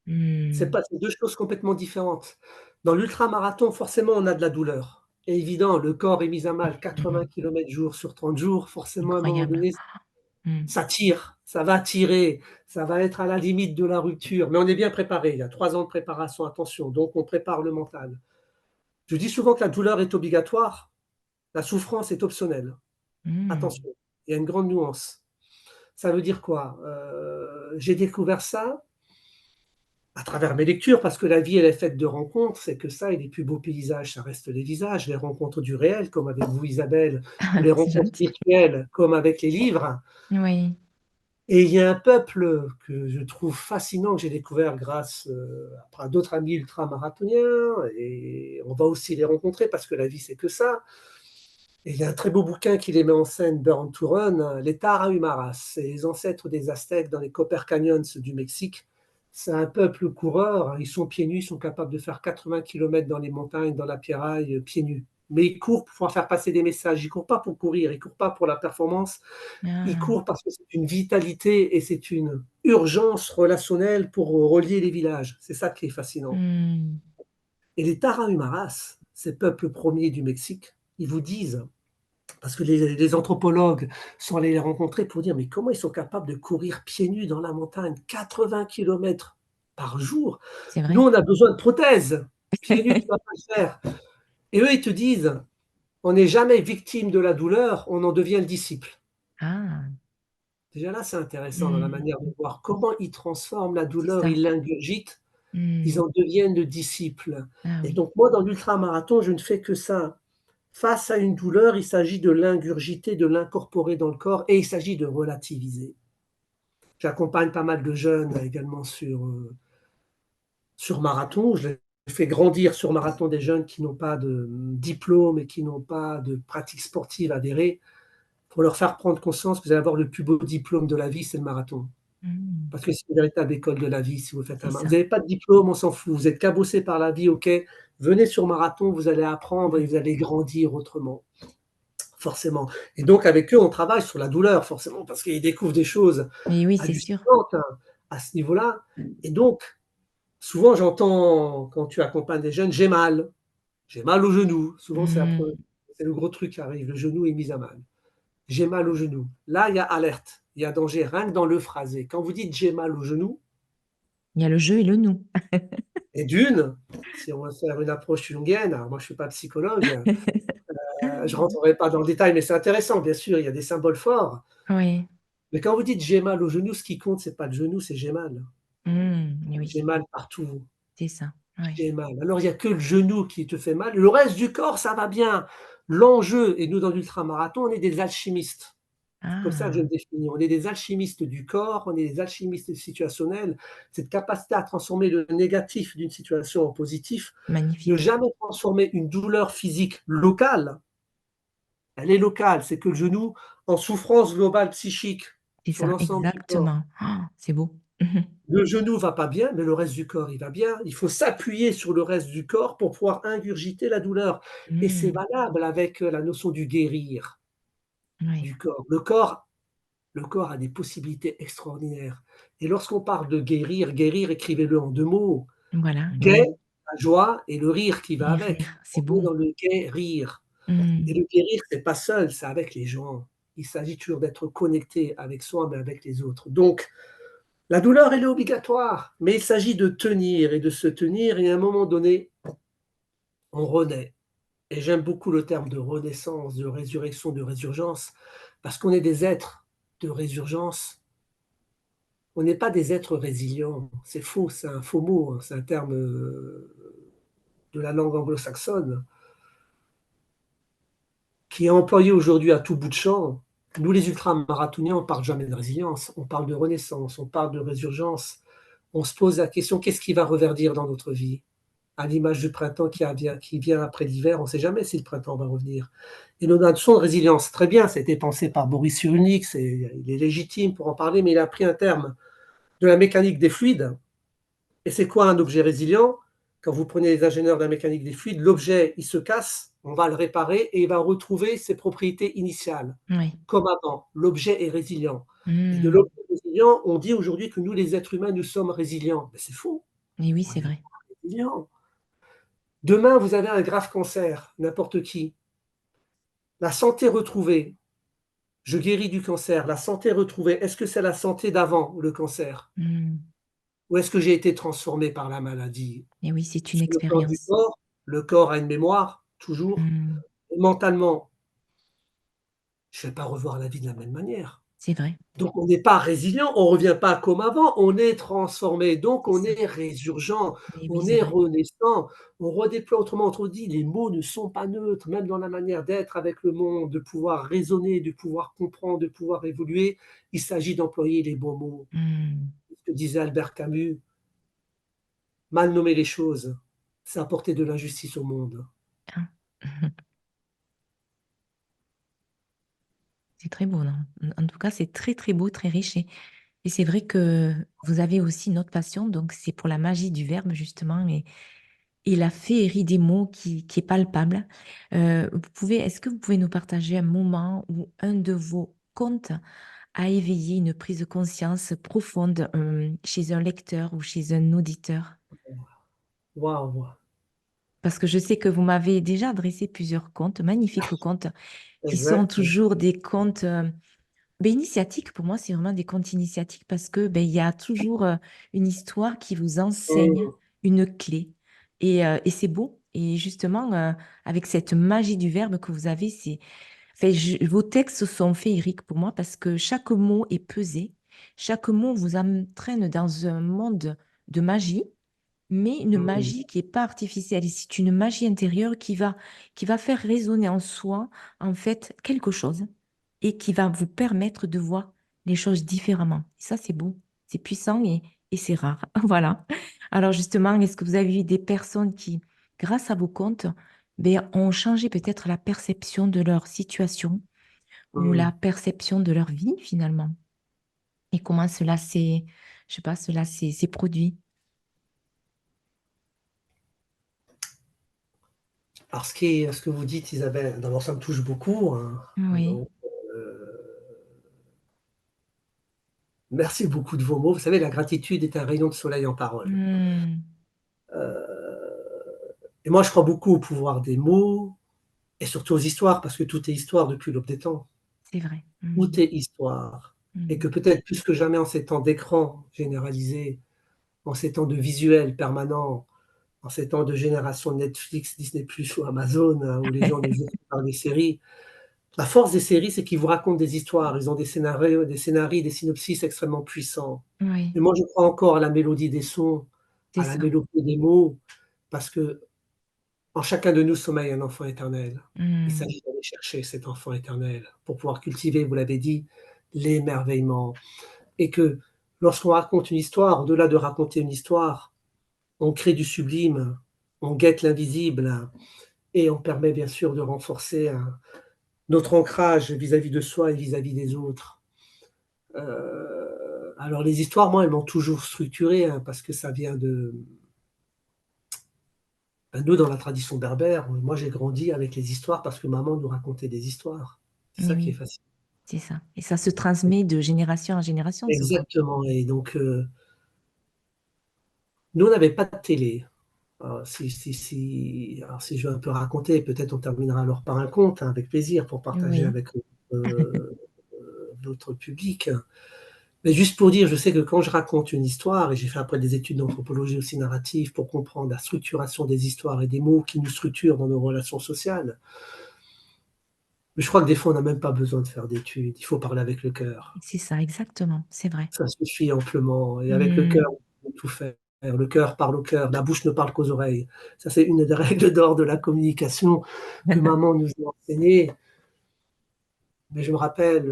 C'est Mmh. pas c'est 2 choses complètement différentes. Dans l'ultramarathon, forcément, on a de la douleur. Et évident, le corps est mis à mal, Mmh. 80 kilomètres jour sur 30 jours, forcément, à un moment Incroyable. donné, Mmh. ça tire, ça va tirer, ça va être à la limite de la rupture. Mais on est bien préparé. Il y a 3 ans de préparation, attention, donc on prépare le mental. Je dis souvent que la douleur est obligatoire, la souffrance est optionnelle. Mmh. Attention, il y a une grande nuance. Ça veut dire quoi? J'ai découvert ça à travers mes lectures, parce que la vie, elle est faite de rencontres, c'est que ça et les plus beaux paysages, ça reste les visages, les rencontres du réel, comme avec vous, Isabelle, ou les C'est rencontres gentil. virtuelles, comme avec les livres. Oui. Et il y a un peuple que je trouve fascinant, que j'ai découvert grâce à d'autres amis ultramarathoniens, et on va aussi les rencontrer parce que la vie, c'est que ça. Et il y a un très beau bouquin qui les met en scène, Burn to Run, les Tarahumaras, c'est les ancêtres des Aztèques dans les Copper Canyons du Mexique. C'est un peuple coureur, ils sont pieds nus, ils sont capables de faire 80 kilomètres dans les montagnes, dans la pierraille, pieds nus. Mais ils courent pour pouvoir faire passer des messages, ils ne courent pas pour courir, ils ne courent pas pour la performance, ils Ah. courent parce que c'est une vitalité et c'est une urgence relationnelle pour relier les villages. C'est ça qui est fascinant. Mmh. Et les Tarahumaras, ces peuples premiers du Mexique, ils vous disent, parce que les anthropologues sont allés les rencontrer pour dire: «Mais comment ils sont capables de courir pieds nus dans la montagne 80 kilomètres par jour? C'est Nous, vrai? on a besoin de prothèses. Pieds nus, tu vas pas le faire». Et eux, ils te disent: «On n'est jamais victime de la douleur, on en devient le disciple». Ah. Déjà là, c'est intéressant dans la manière de Mmh. voir comment ils transforment la C'est douleur, ça. ils l'ingurgitent, ils Mmh. en deviennent le disciple. Ah Et oui. donc moi, dans l'ultramarathon, je ne fais que ça. Face à une douleur, il s'agit de l'ingurgiter, de l'incorporer dans le corps et il s'agit de relativiser. J'accompagne pas mal de jeunes également sur marathon. Je fais grandir sur marathon des jeunes qui n'ont pas de diplôme et qui n'ont pas de pratique sportive avérée, pour leur faire prendre conscience que vous allez avoir le plus beau diplôme de la vie, c'est le marathon. Mmh. Parce que c'est une véritable école de la vie si vous faites C'est un marathon. Vous ça. n'avez pas de diplôme, on s'en fout. Vous êtes cabossé par la vie, ok. Venez sur marathon, vous allez apprendre et Mmh. vous allez grandir autrement. Forcément. Et donc avec eux, on travaille sur la douleur, forcément, parce qu'ils découvrent des choses Mais oui, c'est sûr. hallucinantes, hein, à ce niveau-là. Et donc, Souvent, j'entends quand tu accompagnes des jeunes: j'ai mal au genou». Souvent, Mmh. c'est le gros truc qui arrive, le genou est mis à mal. «J'ai mal au genou». Là, il y a alerte, il y a danger, rien que dans le phrasé. Quand vous dites: «J'ai mal au genou», Il y a le «je» et le «nous». et d'une, si on veut faire une approche jungienne, alors moi je ne suis pas psychologue, je ne rentrerai pas dans le détail, mais c'est intéressant, bien sûr, il y a des symboles forts. Oui. Mais quand vous dites: «J'ai mal au genou», ce qui compte, c'est pas le genou, c'est «j'ai mal». Et J'ai oui, mal partout, c'est ça. Oui. j'ai mal. Alors il y a que le genou qui te fait mal, le reste du corps, ça va bien. L'enjeu, et nous dans l'ultramarathon, on est des alchimistes. C'est comme ça que je Ah! le définis. On est des alchimistes du corps, on est des alchimistes situationnels. Cette capacité à transformer le négatif d'une situation en positif, ne Magnifique. jamais transformer une douleur physique locale, elle est locale, c'est que le genou, en souffrance globale psychique C'est sur ça, l'ensemble du corps. exactement. C'est beau. Le genou va pas bien, mais le reste du corps, il va bien. Il faut s'appuyer sur le reste du corps pour pouvoir ingurgiter la douleur, et c'est Mmh. valable avec, la notion du guérir Oui. du corps. Le corps a des possibilités extraordinaires, et lorsqu'on parle de guérir, guérir, écrivez-le en 2 mots: Voilà, gai, oui, la joie, et le rire qui va et avec. rire, c'est On est beau. dans le gai-rire, et Mmh. le guérir, c'est pas seul, c'est avec les gens. Il s'agit toujours d'être connecté avec soi, mais avec les autres. Donc la douleur, elle est obligatoire, mais il s'agit de tenir et de se tenir, et à un moment donné, on renaît. Et j'aime beaucoup le terme de renaissance, de résurrection, de résurgence, parce qu'on est des êtres de résurgence. On n'est pas des êtres résilients. C'est faux, c'est un faux mot, hein, c'est un terme, de la langue anglo-saxonne, qui est employé aujourd'hui à tout bout de champ. Nous, les ultramarathoniens, on ne parle jamais de résilience, on parle de renaissance, on parle de résurgence. On se pose la question: qu'est-ce qui va reverdir dans notre vie? À l'image du printemps qui vient après l'hiver, on ne sait jamais si le printemps va revenir. Et notre notion de résilience, très bien, ça a été pensé par Boris Cyrulnik, il est légitime pour en parler, mais il a pris un terme de la mécanique des fluides. Et c'est quoi un objet résilient? Quand vous prenez les ingénieurs de la mécanique des fluides, l'objet, il se casse, on va le réparer et il va retrouver ses propriétés initiales, Oui. comme avant. L'objet est résilient. Et de Mmh. l'objet résilient, on dit aujourd'hui que nous, les êtres humains, nous sommes résilients. Mais c'est faux, Et oui, on c'est n'est vrai. pas résilients. Demain, vous avez un grave cancer, n'importe qui. La santé retrouvée, je guéris du cancer. La santé retrouvée, est-ce que c'est la santé d'avant le cancer? Mmh. Ou est-ce que j'ai été transformé par la maladie? Et oui, c'est une Sur le plan du expérience. corps, le corps a une mémoire, toujours. Mmh. Et mentalement, je ne vais pas revoir la vie de la même manière. C'est vrai, Donc on n'est pas résilient, on ne revient pas comme avant, on est transformé, donc c'est on ça. est résurgent, Et oui, on c'est est vrai. renaissant, on redéploie. Autrement dit, les mots ne sont pas neutres, même dans la manière d'être avec le monde, de pouvoir raisonner, de pouvoir comprendre, de pouvoir évoluer, il s'agit d'employer les bons mots. Mmh. Ce que disait Albert Camus: «Mal nommer les choses, c'est apporter de l'injustice au monde». Hein. C'est très beau, non? En tout cas, c'est très, très beau, très riche et c'est vrai que vous avez aussi une autre passion, donc c'est pour la magie du verbe justement et la féerie des mots qui est palpable. Est-ce que vous pouvez nous partager un moment où un de vos contes a éveillé une prise de conscience profonde, chez un lecteur ou chez un auditeur? Waouh! Parce que je sais que vous m'avez déjà adressé plusieurs contes, magnifiques contes, qui sont Exact. toujours des contes, initiatiques. Pour moi, c'est vraiment des contes initiatiques parce que, il y a toujours, une histoire qui vous enseigne Mmh, une clé et c'est beau et justement, avec cette magie du verbe que vous avez, vos textes sont féeriques pour moi parce que chaque mot est pesé. Chaque mot vous entraîne dans un monde de magie, mais une mmh, magie qui est pas artificielle. C'est une magie intérieure qui va faire résonner en soi, en fait, quelque chose et qui va vous permettre de voir les choses différemment. Ça, c'est beau, c'est puissant et c'est rare. Voilà. Alors justement, est-ce que vous avez eu des personnes qui, grâce à vos contes, ont changé peut-être la perception de leur situation ou mmh. la perception de leur vie finalement? Et comment cela s'est, je sais pas, cela s'est produit? Alors ce que vous dites, Isabelle, d'abord ça me touche beaucoup, hein, Oui. donc merci beaucoup de vos mots. Vous savez, la gratitude est un rayon de soleil en parole. Hmm. Et moi, je crois beaucoup au pouvoir des mots et surtout aux histoires, parce que tout est histoire depuis l'aube des temps. C'est vrai. Tout est histoire. Et que Mhm. peut-être plus que jamais en ces temps d'écran généralisé, en ces temps de visuel permanent, en ces temps de génération de Netflix, Disney+, ou Amazon, hein, où les gens nous offrent par des séries. La force des séries, c'est qu'ils vous racontent des histoires. Ils ont des scénarios, des synopsis extrêmement puissants. Oui, Et moi, je crois encore à la mélodie des sons, c'est à la ça. mélodie des mots, parce que en chacun de nous sommeille un enfant éternel. Il Mhm. s'agit d'aller chercher cet enfant éternel pour pouvoir cultiver, vous l'avez dit, l'émerveillement. Et que lorsqu'on raconte une histoire, au-delà de raconter une histoire, on crée du sublime, on guette l'invisible et on permet bien sûr de renforcer notre ancrage vis-à-vis de soi et vis-à-vis des autres. Alors les histoires, moi, elles m'ont toujours structuré, hein, parce que ça vient de... Nous, dans la tradition berbère, moi j'ai grandi avec les histoires parce que maman nous racontait des histoires. C'est Mais ça qui est oui, facile. c'est ça. Et ça se transmet de génération en génération souvent. Exactement. Et donc, nous, on n'avait pas de télé. Alors, alors, si je veux un peu raconter, peut-être on terminera alors par un conte, hein, avec plaisir, pour partager Oui, avec notre public. Mais juste pour dire, je sais que quand je raconte une histoire, et j'ai fait après des études d'anthropologie aussi narrative pour comprendre la structuration des histoires et des mots qui nous structurent dans nos relations sociales, mais je crois que des fois, on n'a même pas besoin de faire d'études. Il faut parler avec le cœur. c'est ça, exactement. C'est vrai. Ça suffit amplement. Et avec le cœur, Mhm. on peut tout faire. Le cœur parle au cœur, la bouche ne parle qu'aux oreilles. Ça, c'est une des règles d'or de la communication que maman nous a enseignées. Mais je me rappelle,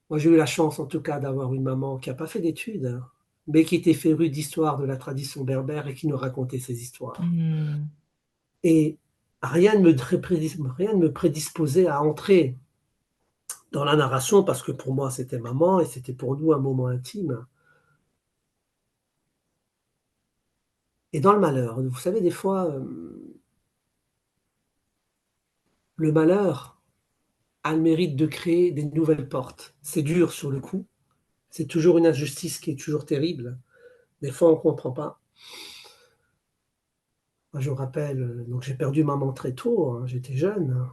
moi j'ai eu la chance en tout cas d'avoir une maman qui n'a pas fait d'études, hein, mais qui était férue d'histoire de la tradition berbère et qui nous racontait ses histoires. Mhm. Et rien ne me prédisposait à entrer dans la narration parce que pour moi c'était maman et c'était pour nous un moment intime. Et dans le malheur, vous savez, des fois, le malheur a le mérite de créer des nouvelles portes. C'est dur sur le coup, c'est toujours une injustice qui est toujours terrible. Des fois, on ne comprend pas. Moi, je me rappelle, donc j'ai perdu maman très tôt, hein, j'étais jeune, hein.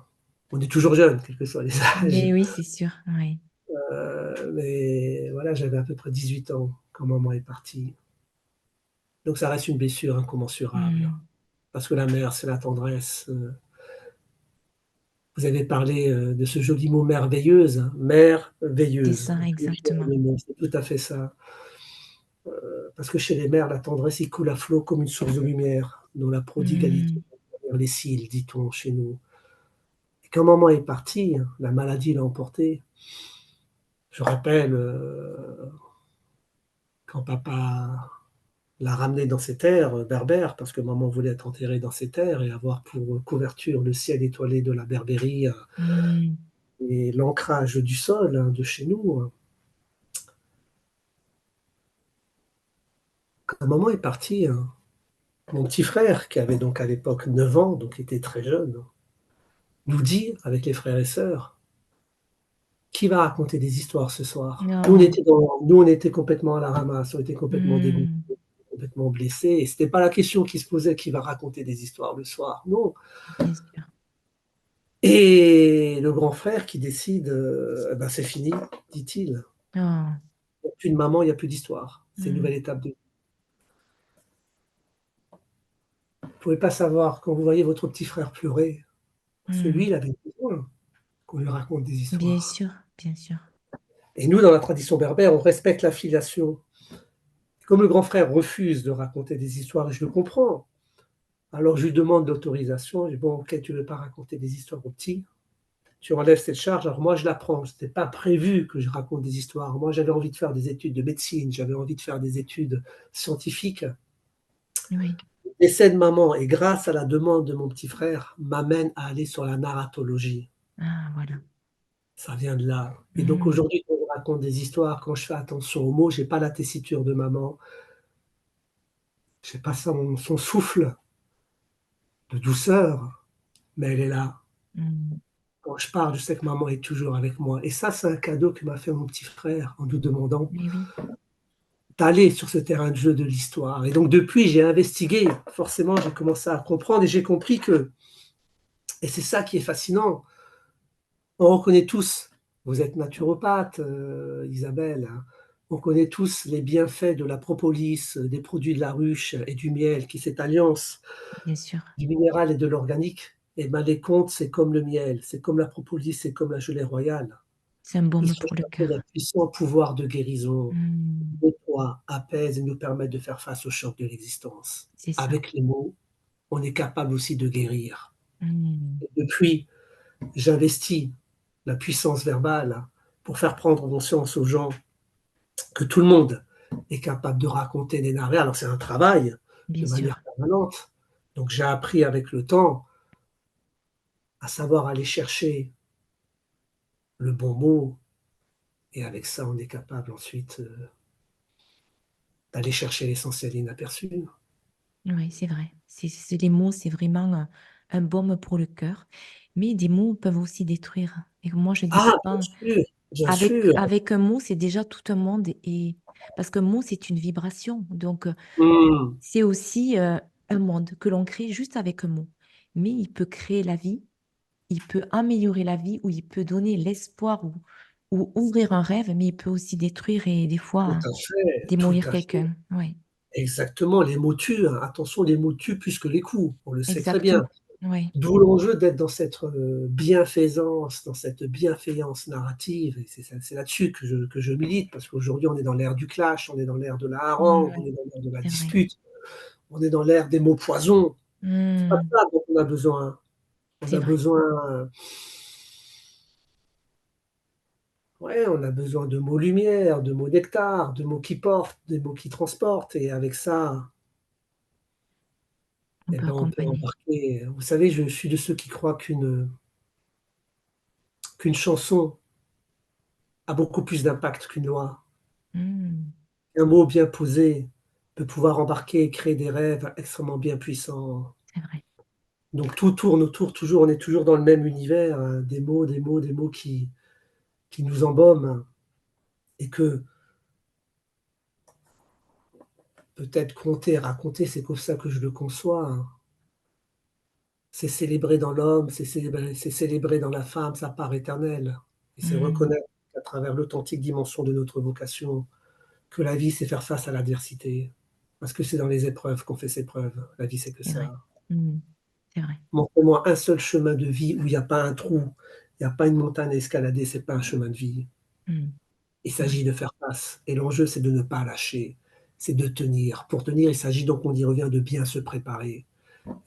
On est toujours jeune, quels que soient les âges. Mais oui, c'est sûr. Oui. Mais voilà, j'avais à peu près 18 ans quand maman est partie. Donc ça reste une blessure incommensurable. Mhm. Parce que la mère, c'est la tendresse. Vous avez parlé de ce joli mot merveilleuse, hein, C'est merveilleuse. ça, exactement. C'est tout à fait ça. Parce que chez les mères, la tendresse, il coule à flot comme une source de lumière, dont la prodigalité Mhm. vers les cils, dit-on chez nous. Et quand maman est partie, la maladie l'a emportée. Je rappelle quand papa l'a ramenée dans ses terres berbères, parce que maman voulait être enterrée dans ses terres et avoir pour couverture le ciel étoilé de la Berbérie, Mhm. et l'ancrage du sol, hein, de chez nous. Quand maman est partie, hein, mon petit frère, qui avait donc à l'époque 9 ans, donc était très jeune, nous dit, avec les frères et sœurs, qui va raconter des histoires ce soir? Oh. Nous, on était complètement à la ramasse, on était complètement dégoûtés, Mhm. complètement blessés. Et c'était pas la question qui se posait, qui va raconter des histoires le soir. Non. Bien sûr. Et le grand frère qui décide, eh ben c'est fini, dit-il. Oh. Il n'y a plus de maman, il n'y a plus d'histoire. C'est une Mhm. nouvelle étape de vie. Vous ne pouvez pas savoir quand vous voyez votre petit frère pleurer, parce que lui, Mhm. il avait besoin qu'on lui raconte des Bien histoires. sûr, bien sûr. Et nous, dans la tradition berbère, on respecte la filiation. Comme le grand frère refuse de raconter des histoires, et je le comprends, alors je lui demande l'autorisation. Je dis, bon, ok, tu ne veux pas raconter des histoires aux petits, tu enlèves cette charge. Alors moi, je la prends. Ce n'était pas prévu que je raconte des histoires. Moi, j'avais envie de faire des études de médecine, j'avais envie de faire des études scientifiques. Oui. Le décès de maman, et grâce à la demande de mon petit frère, m'amène à aller sur la narratologie. Ah, voilà. Ça vient de là. Et donc Mhm. aujourd'hui, quand je raconte des histoires, quand je fais attention aux mots, j'ai pas la tessiture de maman, j'ai pas son souffle de douceur, mais elle est là. Mhm. Quand je parle, je sais que maman est toujours avec moi. Et ça, c'est un cadeau que m'a fait mon petit frère en nous demandant: Mais oui. d'aller sur ce terrain de jeu de l'histoire. Et donc depuis, j'ai investigué, forcément, j'ai commencé à comprendre et j'ai compris que, et c'est ça qui est fascinant, on reconnaît tous, vous êtes naturopathe, Isabelle, hein, on connaît tous les bienfaits de la propolis, des produits de la ruche et du miel, qui cette alliance bien sûr. du minéral et de l'organique, et ben les contes, c'est comme le miel, c'est comme la propolis, c'est comme la gelée royale. C'est un Ils baume sont pour le chargés d'un cœur. puissant pouvoir de guérison, Hmm, nettoient, apaisent et nous permettent de faire face aux chocs de l'existence. c'est ça. Avec les mots, on est capable aussi de guérir. Hmm, Et depuis, j'investis la puissance verbale pour faire prendre conscience aux gens que tout le monde est capable de raconter, des narrer. Alors c'est un travail bien de manière sûr. permanente. Donc j'ai appris avec le temps à savoir aller chercher le bon mot et avec ça, on est capable ensuite, d'aller chercher l'essentiel inaperçu. Oui, c'est vrai. Les mots, c'est vraiment un baume pour le cœur. Mais des mots peuvent aussi détruire. Et moi, je dis Ah, souvent, bien sûr. avec un mot, c'est déjà tout un monde. Et parce qu'un mot, c'est une vibration. Donc, Mmh, c'est aussi un monde que l'on crée juste avec un mot. Mais il peut créer la vie, il peut améliorer la vie, ou il peut donner l'espoir ou ouvrir un rêve, mais il peut aussi détruire et des tout fois à fait, tout démolir à fait. quelqu'un. Oui, Exactement, les mots tuent, hein. Attention, les mots tuent plus que les coups, on le sait très exactement. bien. Oui, D'où l'enjeu d'être dans cette, bienfaisance, dans cette bienveillance narrative et c'est là-dessus que je milite parce qu'aujourd'hui, on est dans l'ère du clash, on est dans l'ère de la harangue, on mm, est dans l'ère de la c'est vrai. dispute, on est dans l'ère des mots poison. C'est pas Mm, ça dont on a besoin. On c'est a vrai. besoin, ouais, on a besoin de mots lumière, de mots nectar, de mots qui portent, des mots qui transportent et avec ça, On eh peut ben, on peut accompagner. embarquer. Vous savez, je suis de ceux qui croient qu'une chanson a beaucoup plus d'impact qu'une loi. Mm, Un mot bien posé peut pouvoir embarquer et créer des rêves extrêmement bien puissants. c'est vrai. Donc tout tourne autour, toujours on est toujours dans le même univers, hein, des mots, des mots, des mots qui nous embaument et que peut-être conter, raconter, c'est comme ça que je le conçois, hein. C'est célébrer dans l'homme, c'est célébrer dans la femme sa part éternelle et c'est Mm, reconnaître à travers l'authentique dimension de notre vocation que la vie, c'est faire face à l'adversité. Parce que c'est dans les épreuves qu'on fait ses preuves. La vie, c'est que c'est vrai. ça. Mm, c'est vrai. Montrez-moi un seul chemin de vie où il n'y a pas un trou, il n'y a pas une montagne à escalader, c'est pas un chemin de vie. Mm, Il c'est vrai. s'agit de faire face. Et l'enjeu, c'est de ne pas lâcher, c'est de tenir. Pour tenir, il s'agit donc, on y revient, de bien se préparer.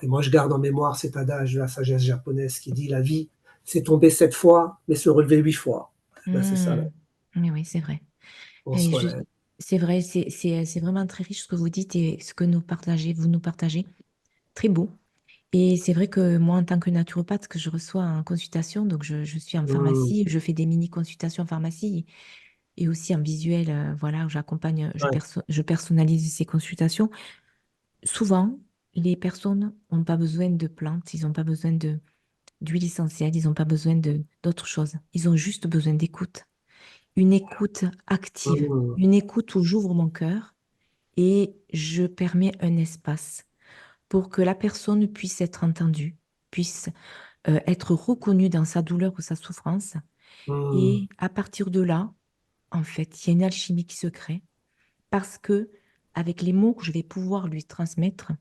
Et moi, je garde en mémoire cet adage de la sagesse japonaise qui dit: la vie, c'est tomber 7 fois, mais se relever 8 fois. Ben, c'est ça, la Mm, mais oui, c'est vrai. on se Et relève. c'est vrai, c'est vraiment très riche ce que vous dites et ce que vous nous partagez. Très beau. Et c'est vrai que moi, en tant que naturopathe, que je reçois en consultation, donc je suis en Mmh, pharmacie, je fais des mini-consultations en pharmacie et aussi en visuel, voilà, où j'accompagne, ouais, je personnalise ces consultations. Souvent, les personnes n'ont pas besoin de plantes, ils n'ont pas besoin d'huile essentielle, ils n'ont pas besoin d'autre chose. Ils ont juste besoin d'écoute. Une écoute active, mmh, une écoute où j'ouvre mon cœur et je permets un espace pour que la personne puisse être entendue, puisse être reconnue dans sa douleur ou sa souffrance. mmh, Et à partir de là, en fait, il y a une alchimie qui se crée parce que avec les mots que je vais pouvoir lui transmettre,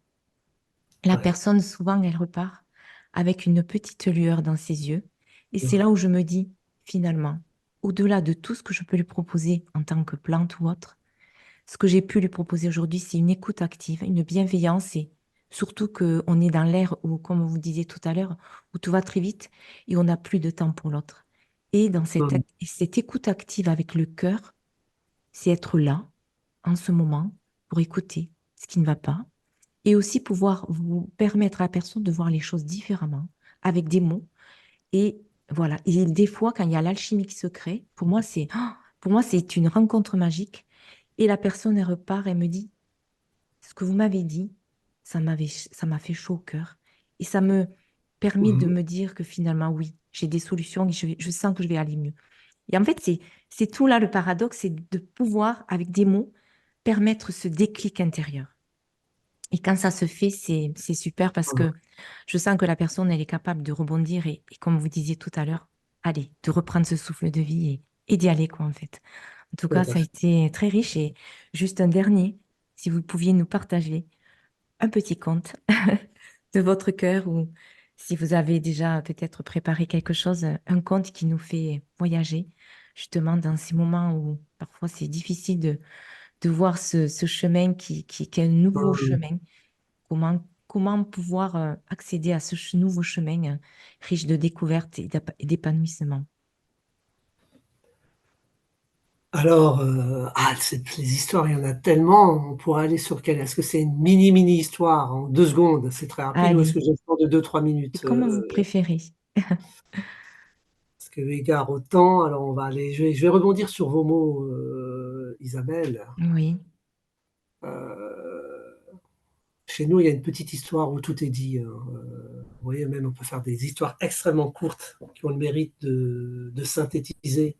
la ouais, personne, souvent, elle repart avec une petite lueur dans ses yeux. Et c'est là ouais, où je me dis, finalement, au-delà de tout ce que je peux lui proposer en tant que plante ou autre, ce que j'ai pu lui proposer aujourd'hui, c'est une écoute active, une bienveillance et surtout qu'on est dans l'ère où, comme vous disiez tout à l'heure, où tout va très vite et on n'a plus de temps pour l'autre. Et dans mmh, cette écoute active avec le cœur, c'est être là, en ce moment, pour écouter ce qui ne va pas et aussi pouvoir vous permettre à la personne de voir les choses différemment, avec des mots. Et voilà. Et des fois, quand il y a l'alchimie qui se crée, pour moi, c'est une rencontre magique. Et la personne, elle repart et me dit, ce que vous m'avez dit, ça m'a fait chaud au cœur. Et ça me permet de mmh, me dire que finalement, oui, j'ai des solutions et je sens que je vais aller mieux. Et en fait, c'est tout là le paradoxe, c'est de pouvoir, avec des mots, permettre ce déclic intérieur. Et quand ça se fait, c'est super parce que je sens que la personne, elle est capable de rebondir et comme vous disiez tout à l'heure, allez, de reprendre ce souffle de vie et d'y aller, quoi, en fait. En tout Tout cas, à ça a fait. été très riche et juste un dernier, si vous pouviez nous partager un petit conte de votre cœur ou si vous avez déjà peut-être préparé quelque chose, un conte qui nous fait voyager, justement dans ces moments où parfois c'est difficile de voir ce chemin qui est un nouveau Mmh. chemin. Comment pouvoir accéder à ce nouveau chemin riche de découvertes et d'épanouissement. Alors, les histoires, il y en a tellement, on pourrait aller sur quelle est-ce que c'est une mini histoire en 2 secondes, c'est très rapide ou est-ce Allez, que j'ai le temps de 2-3 c'est minutes? comme vous préférez. Parce que eu égard au temps, alors on va aller je vais rebondir sur vos mots, Isabelle. Oui. Heu, Chez nous, il y a une petite histoire où tout est dit, hein, vous voyez, même on peut faire des histoires extrêmement courtes qui ont le mérite de synthétiser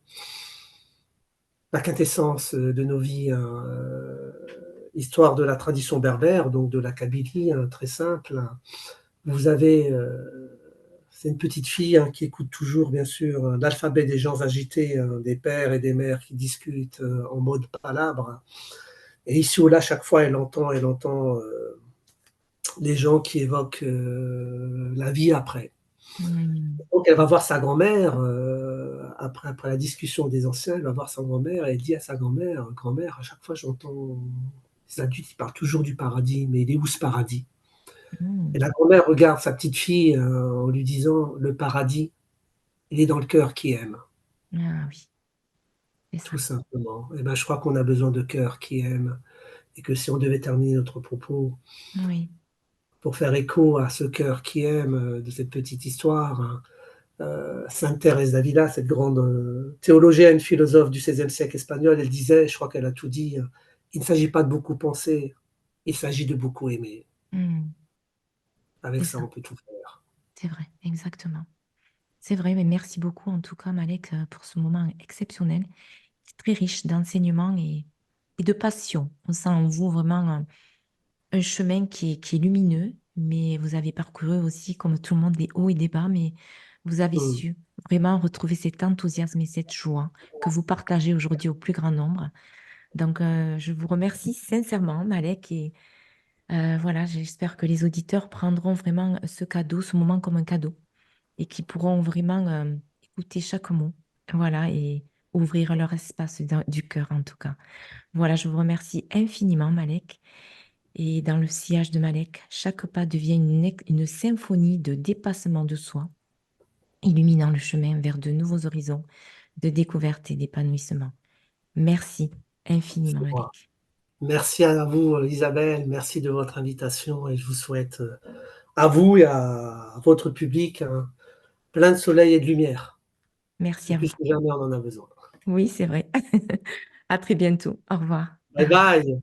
la quintessence, de nos vies, hein, histoire de la tradition berbère, donc de la Kabylie, hein, très simple. Vous avez, c'est une petite fille, hein, qui écoute toujours bien sûr, l'alphabet des gens agités, des pères et des mères qui discutent, en mode palabre et ici ou là, chaque fois, elle entend, les gens qui évoquent, la vie après. Hmm. Donc elle va voir sa grand-mère, après la discussion des anciens, elle va voir sa grand-mère et elle dit à sa grand-mère: «Grand-mère, à chaque fois j'entends les adultes, ils parlent toujours du paradis, mais il est où ce paradis?» Et Hmm. la grand-mère regarde sa petite fille, en lui disant: «Le paradis, il est dans le cœur qui aime, Ah oui, c'est tout ça. simplement». Et ben, je crois qu'on a besoin de cœurs qui aiment et que si on devait terminer notre propos Oui. pour faire écho à ce cœur qui aime, de cette petite histoire, hein, Sainte Thérèse d'Avila, cette grande, théologienne, philosophe du XVIe siècle espagnol, elle disait, je crois qu'elle a tout dit, «Il ne s'agit pas de beaucoup penser, il s'agit de beaucoup aimer». Hmm. Avec C'est ça, ça. on peut tout faire. C'est vrai, exactement. C'est vrai, mais merci beaucoup en tout cas, Malek, pour ce moment exceptionnel. C'est très riche d'enseignements et de passion. On sent en vous vraiment un chemin qui est lumineux, mais vous avez parcouru aussi, comme tout le monde, des hauts et des bas, mais vous avez Mmh. su vraiment retrouver cet enthousiasme et cette joie que vous partagez aujourd'hui au plus grand nombre. Donc, je vous remercie sincèrement, Malek, et voilà, j'espère que les auditeurs prendront vraiment ce cadeau, ce moment comme un cadeau, et qui pourront vraiment écouter chaque mot, voilà, et ouvrir leur espace du cœur en tout cas. Voilà, je vous remercie infiniment, Malek. Et dans le sillage de Malek, chaque pas devient une symphonie de dépassement de soi, illuminant le chemin vers de nouveaux horizons de découverte et d'épanouissement. Merci infiniment, C'est moi. Malek. Merci à vous, Isabelle, merci de votre invitation et je vous souhaite, à vous et à votre public, plein de soleil et de lumière Merci et à vous. plus que jamais, on en a besoin. Oui, c'est vrai. À très bientôt. Au revoir. Bye bye.